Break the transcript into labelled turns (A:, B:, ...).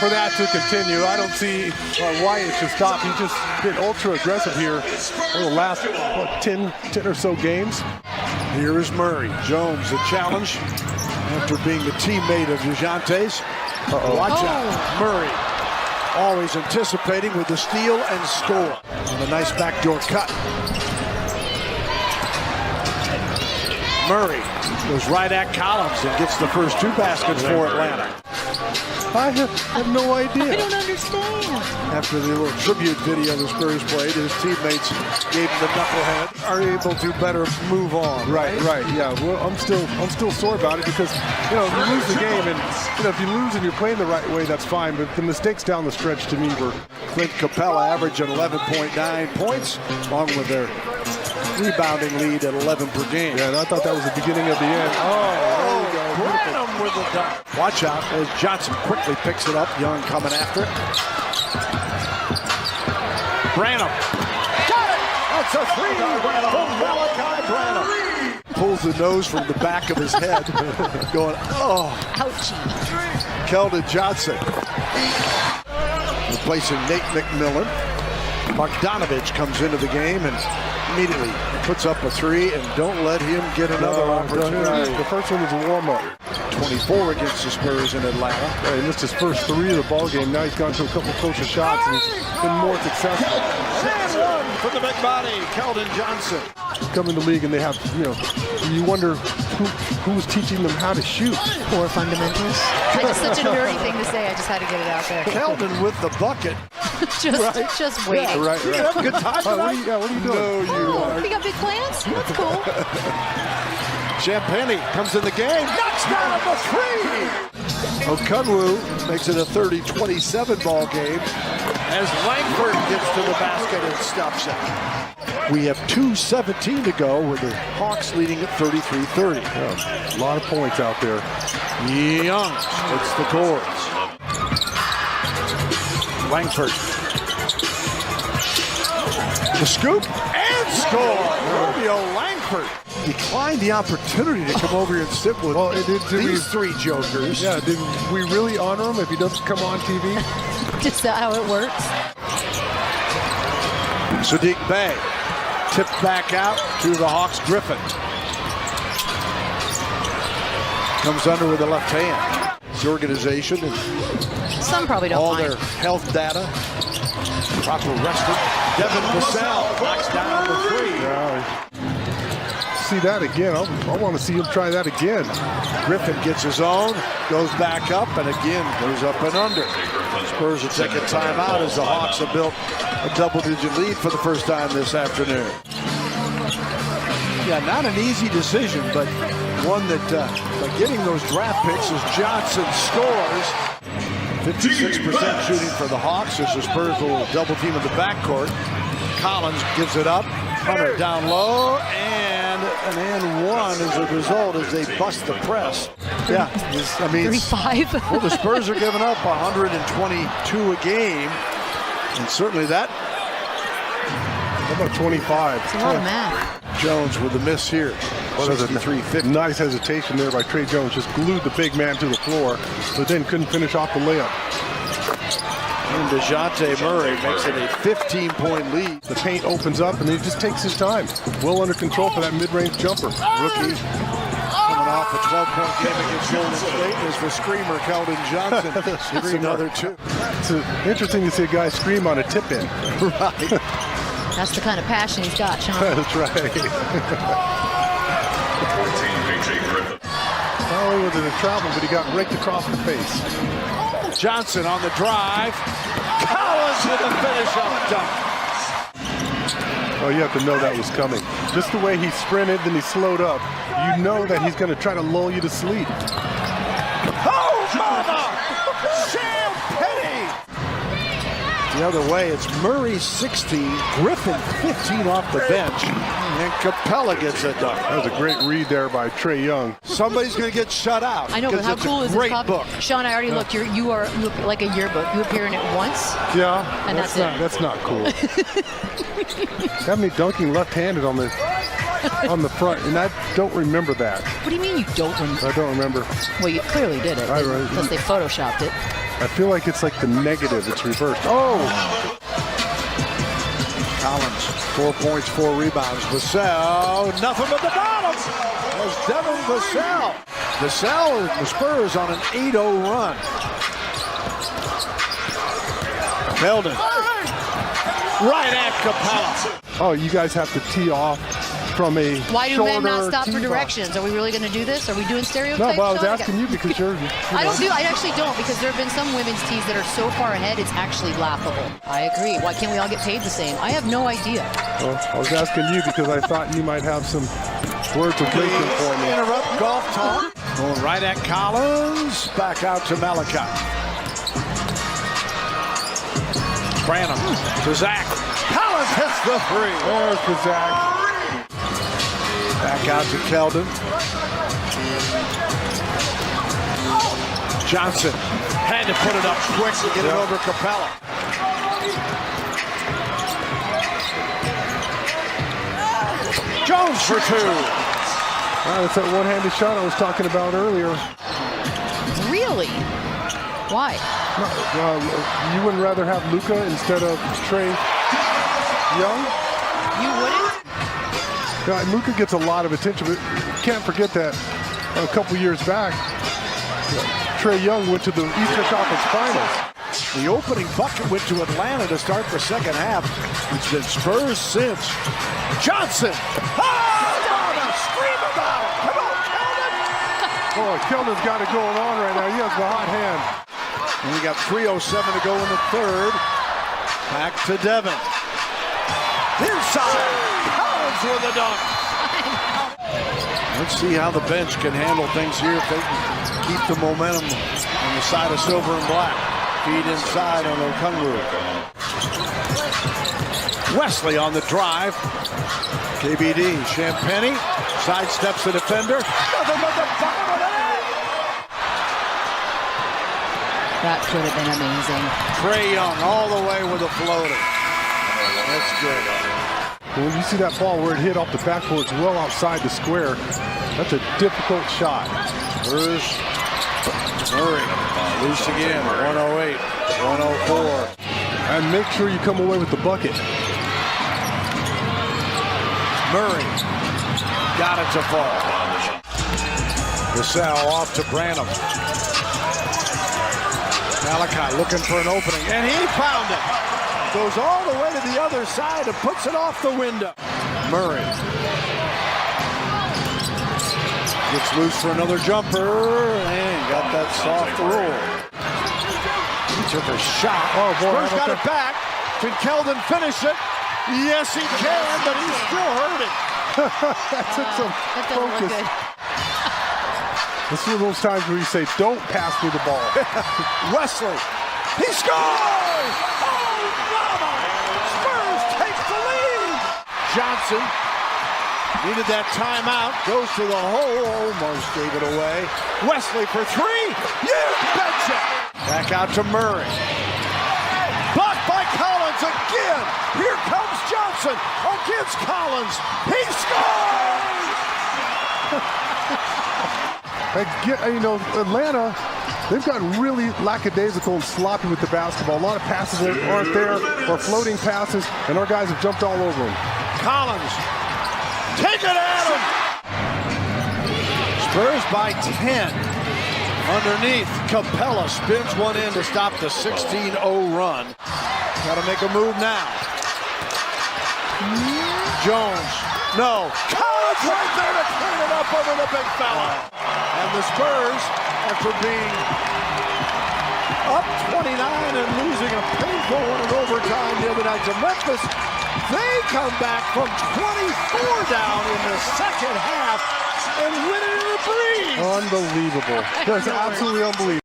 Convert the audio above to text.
A: for that to continue. I don't see why it should stop. He's just been ultra aggressive here over the last 10 or so games.
B: Here is Murray. Jones, a challenge after being a teammate of DeJounte's. Watch out. Murray always anticipating with the steal and score. And a nice backdoor cut. Murray goes right at Collins and gets the first 2 baskets for Atlanta.
A: I have no idea.
C: I don't understand.
B: After the little tribute video the Spurs played, his teammates gave him the knucklehead. Are able to better move on.
A: Right. Yeah. Well, I'm still sore about it because you lose the game, and if you lose and you're playing the right way, that's fine. But the mistakes down the stretch to me were.
B: Clint Capella averaged at 11.9 points, along with their rebounding lead at 11 per game.
A: Yeah, and I thought that was the beginning of the end. Oh, there we go.
B: Branham with the dunk. Watch out as Johnson quickly picks it up. Young coming after it. Branham. Got it! That's a 3 from Malachi Branham. Pulls the nose from the back of his head, going, oh.
C: Ouchie.
B: Keldon Johnson. Replacing Nate McMillan. Bogdanovich comes into the game and immediately puts up a 3, and don't let him get another opportunity.
A: The first one was a warm-up.
B: 24 against the Spurs in Atlanta.
A: He missed his first 3 of the ball game. Now he's gone to a couple closer shots and he's been more successful.
B: And one for the big body, Keldon Johnson.
A: Come in the league and they have, you wonder who's teaching them how to shoot.
C: Poor fundamentals.
D: It's such a nerdy thing to say. I just had to get it out there.
B: Keldon with the bucket.
D: just waiting.
A: Yeah, right.
B: You have a good time tonight?
A: What are you doing?
B: No, you are.
D: You got big plans? That's cool.
B: Champagny comes in the game, knocks down the 3. Okunwu makes it a 30-27 ball game as Langford gets to the basket and stops it. We have 2:17 to go with the Hawks leading at 33-30.
A: Yeah, a lot of points out there.
B: Young hits the cords. Langford. The scoop and score. Romeo Langford declined the opportunity to come over here and sit with these 3 jokers.
A: Yeah, did we really honor him if he doesn't come on TV?
D: Just how it works.
B: Sadiq Bey tipped back out to the Hawks. Griffin comes under with the left hand. The organization and
D: Some probably don't
B: all
D: mind.
B: their health data. Proper rested. Devin Vassell knocks down the 3.
A: See that again. I want to see him try that again.
B: Griffin gets his own, goes back up, and again goes up and under. Spurs are taking time out as the Hawks have built a double-digit lead for the first time this afternoon. Yeah, not an easy decision, but one that by getting those draft picks as Johnson scores. 56% shooting for the Hawks as the Spurs will double team in the backcourt. Collins gives it up. Hunter down low, and an and one as a result as they bust the press. Yeah, I mean,
D: 3-5.
B: well, the Spurs are giving up 122 a game, and certainly that.
A: How about 25?
D: It's a lot of math.
B: Jones with a miss here.
A: What is it?
B: 63-50.
A: Nice hesitation there by Trey Jones. Just glued the big man to the floor, but then couldn't finish off the layup.
B: And DeJounte Murray makes it a 15-point lead.
A: The paint opens up, and he just takes his time. Well under control for that mid-range jumper.
B: Rookie coming off a 12-point game against Golden State is the screamer, Keldon Johnson. Hits another 2.
A: It's interesting to see a guy scream on a tip-in.
B: Right.
D: That's the kind of passion he's got, Sean.
A: That's right. Not only was it a travel, but he got raked across the face.
B: Johnson on the drive. Collins with a finish up dunk.
A: Oh, you have to know that was coming. Just the way he sprinted, then he slowed up. You know that he's going to try to lull you to sleep.
B: Oh, mama! Champagny! The other way, it's Murray 16, Griffin 15 off the bench, and Capella gets a dunk.
A: That was a great read there by Trey Young.
B: Somebody's going to get shut out.
D: I know, but how cool is this
B: Great
D: copy?
B: book.
D: Sean, I already looked. You are like a yearbook. You appear in it once.
A: Yeah,
D: And that's it.
A: That's not cool. Have me dunking left-handed on the front, and I don't remember that.
D: What do you mean you don't remember?
A: I don't remember.
D: Well, you clearly did it,
A: I-
D: unless they photoshopped it.
A: I feel like it's like the negative. It's reversed. Oh!
B: Collins, 4 points, 4 rebounds. Vassell, nothing but the bottom. As Devin Vassell. Vassell and the Spurs on an 8-0 run. Keldon. Right at Capella.
A: Oh, you guys have to tee off from a
D: Why do men not stop for
A: tee-box.
D: directions? Are we really going to do this? Are we doing
A: No,
D: stereotypes?
A: but I was
D: Sean?
A: asking you because you're
D: I actually don't, because there have been some women's tees that are so far ahead, it's actually laughable. I agree. Why can't we all get paid the same? I have no idea.
A: Well, I was asking you because I thought you might have some words of wisdom for me.
B: Interrupt golf talk. Going right at Collins. Back out to Malachi. Branham to Zach. Collins hits the three.
A: There's the Zach.
B: Back out to Keldon. Johnson had to put it up quick to get it over Capella. Jones for 2.
A: That's that one-handed shot I was talking about earlier.
D: Really? Why?
A: You wouldn't rather have Luka instead of Trae Young?
D: You wouldn't?
A: Luka gets a lot of attention, but you can't forget that a couple years back, Trae Young went to the Eastern Conference Finals.
B: The opening bucket went to Atlanta to start the second half. It's been Spurs since. Johnson! Scream about it! Come on, Keldon!
A: Oh, Keldon's got it going on right now. He has the hot hand.
B: And we got 3:07 to go in the third. Back to Devin. Inside! Collins with a dunk. Let's see how the bench can handle things here if they can keep the momentum on the side of silver and black. Feed inside on Okungwu. Wesley on the drive. KBD, Champagny sidesteps the defender. Nothing but the bottom of the net.
D: That could have been amazing.
B: Trae Young all the way with a floater. That's good.
A: When you see that ball where it hit off the backboard well outside the square, that's a difficult shot.
B: Spurs. Murray. Loose again. 108. 104.
A: And make sure you come away with the bucket.
B: Murray got it to fall. Vassell off to Branham. Malachi looking for an opening, and he found it. Goes all the way to the other side and puts it off the window. Murray gets loose for another jumper, and got that soft roll. He took a shot.
A: Oh, boy.
B: Spurs got it back. Can Keldon finish it? Yes, he can, but he's still hurting.
A: That took some
D: That doesn't look
A: focus.
D: good.
A: This is one of those times where you say, don't pass me the ball.
B: Wesley, he scores! Oh, mama! Spurs take the lead! Johnson needed that timeout, goes to the hole, almost gave it away. Wesley for 3, you betcha! Back out to Murray. Blocked by Collins again! Here comes Johnson against Collins. He scores!
A: Atlanta, they've gotten really lackadaisical and sloppy with the basketball. A lot of passes aren't there, or floating passes, and our guys have jumped all over them.
B: Collins, take it at him! Spurs by 10. Underneath, Capella spins one in to stop the 16-0 run. Got to make a move now. Jones, no. Collins right there to clean it up over the big fella. And the Spurs, after being up 29 and losing a painful one in overtime the other night to Memphis, they come back from 24 down in the second half and win it in a breeze.
A: Unbelievable. That's absolutely unbelievable.